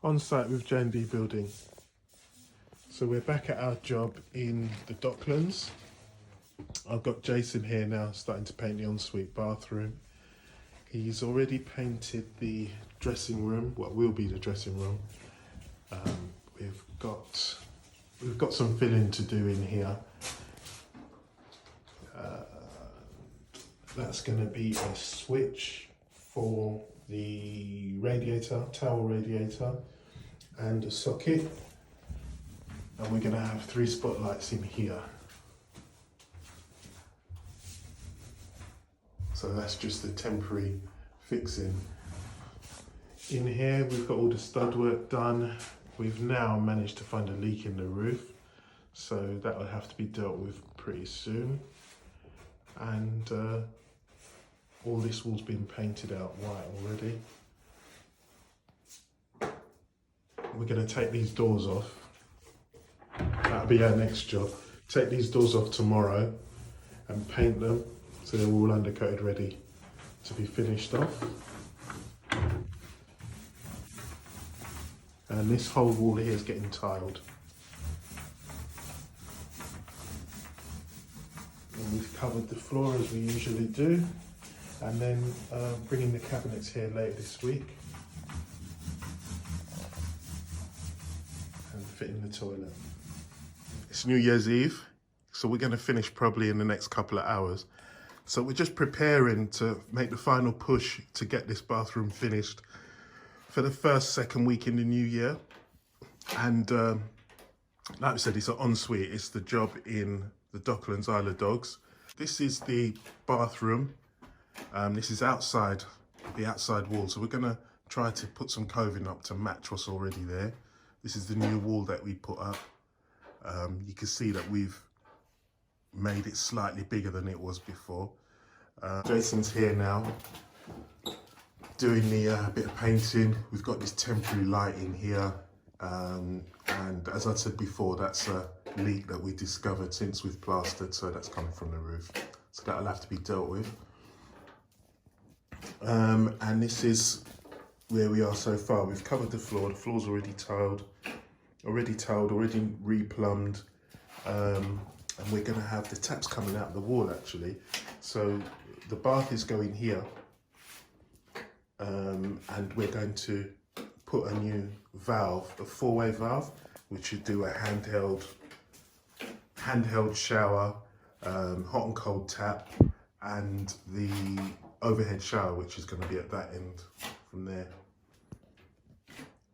On site with J&D Building. So we're back at our job in the Docklands. I've got Jason here now starting to paint the ensuite bathroom. He's already painted the dressing room, what will be the dressing room. We've got some filling to do in here. That's going to be a switch for the radiator, towel radiator, and a socket. And we're going to have 3 spotlights in here. So that's just a temporary fixing. In here we've got all the stud work done. We've now managed to find a leak in the roof, so that will have to be dealt with pretty soon. And all this wall's been painted out white already. We're going to take these doors off. That'll be our next job. Take these doors off tomorrow and paint them so they're all undercoated, ready to be finished off. And this whole wall here is getting tiled. And we've covered the floor as we usually do. And then bringing the cabinets here later this week. And fitting the toilet. It's New Year's Eve, so we're going to finish probably in the next couple of hours. So we're just preparing to make the final push to get this bathroom finished for the second week in the new year. And like I said, it's an ensuite. It's the job in the Docklands Isle of Dogs. This is the bathroom. This is outside, the outside wall. So we're going to try to put some coving up to match what's already there. This is the new wall that we put up. You can see that we've made it slightly bigger than it was before. Jason's here now doing the bit of painting. We've got this temporary light in here, and as I said before, that's a leak that we discovered since we've plastered, so that's coming from the roof, so that'll have to be dealt with. And this is where we are so far. We've covered the floor's already tiled, already replumbed, and we're going to have the taps coming out of the wall actually. So the bath is going here, and we're going to put a new valve, a 4-way valve, which should do a handheld shower, hot and cold tap, and the overhead shower, which is going to be at that end from there.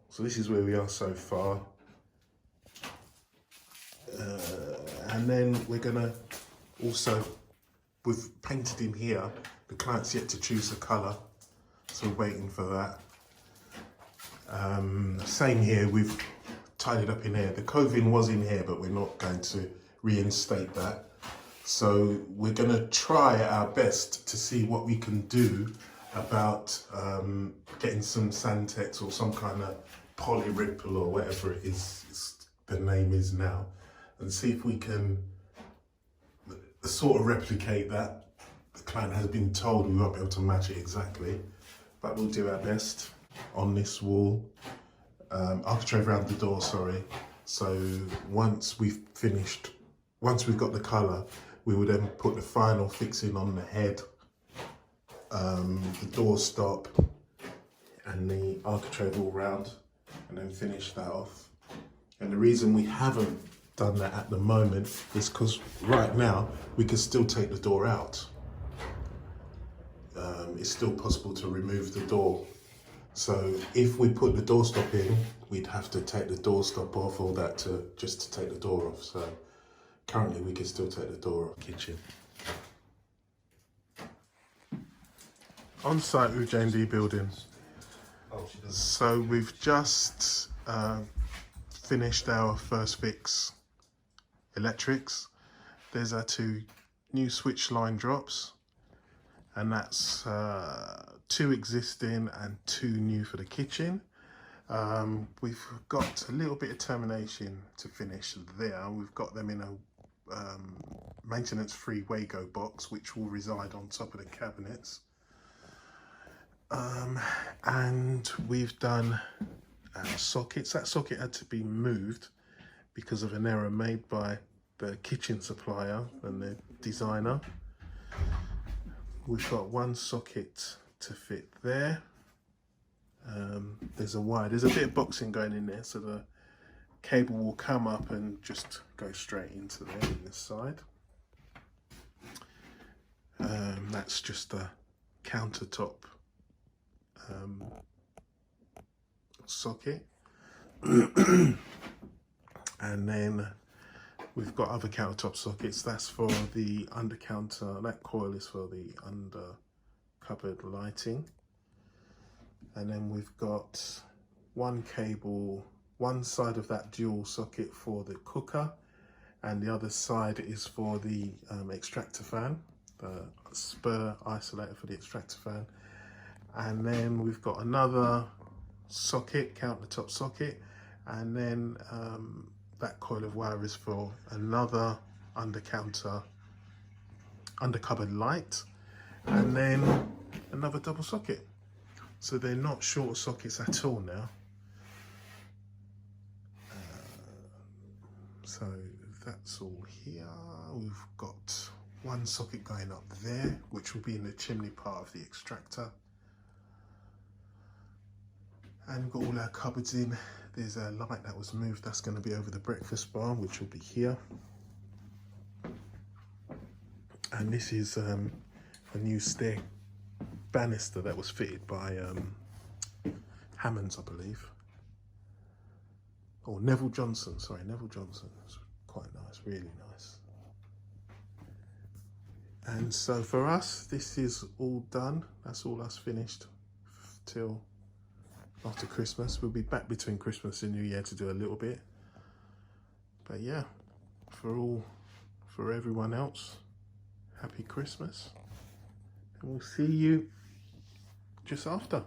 So this is where we are so far. And then we're gonna also, we've painted in here, the client's yet to choose a colour, so we're waiting for that. Same here, we've tidied up in here. The coving was in here, but we're not going to reinstate that. So we're gonna try our best to see what we can do about getting some Santex or some kind of poly ripple or whatever it is, the name is now, and see if we can sort of replicate that. The client has been told we won't be able to match it exactly, but we'll do our best. On this wall, architrave around the door, sorry. So once we've got the colour, we will then put the final fixing on the head, the door stop, and the architrave all round, and then finish that off. And the reason we haven't done that at the moment is because right now we can still take the door out. It's still possible to remove the door. So if we put the door stop in, we'd have to take the door stop off, all that just to take the door off. So currently we can still take the door off. Kitchen. On site with J&D Building. So we've just finished our first fix electrics. There's our 2 new switch line drops, and that's 2 existing and 2 new for the kitchen. We've got a little bit of termination to finish there. We've got them in a maintenance-free Wago box, which will reside on top of the cabinets. And we've done sockets. That socket had to be moved because of an error made by the kitchen supplier and the designer. We've got one socket to fit there. There's a wire, there's a bit of boxing going in there, so the cable will come up and just go straight into there on this side. That's just a countertop socket. And then we've got other countertop sockets. That's for the under counter, that coil is for the under cupboard lighting. And then we've got one cable, one side of that dual socket for the cooker, and the other side is for the extractor fan, the spur isolator for the extractor fan. And then we've got another socket, countertop socket, and then that coil of wire is for another under cupboard light, and then another double socket. So they're not short sockets at all now. So that's all here. We've got one socket going up there, which will be in the chimney part of the extractor. And we've got all our cupboards in. There's a light that was moved, that's going to be over the breakfast bar, which will be here. And this is a new stair banister that was fitted by Hammonds, I believe. Or Neville Johnson, sorry, Neville Johnson. It's quite nice, really nice. And so for us, this is all done. That's all us finished till after Christmas. We'll be back between Christmas and New Year to do a little bit. But yeah, for everyone else, happy Christmas. And we'll see you just after.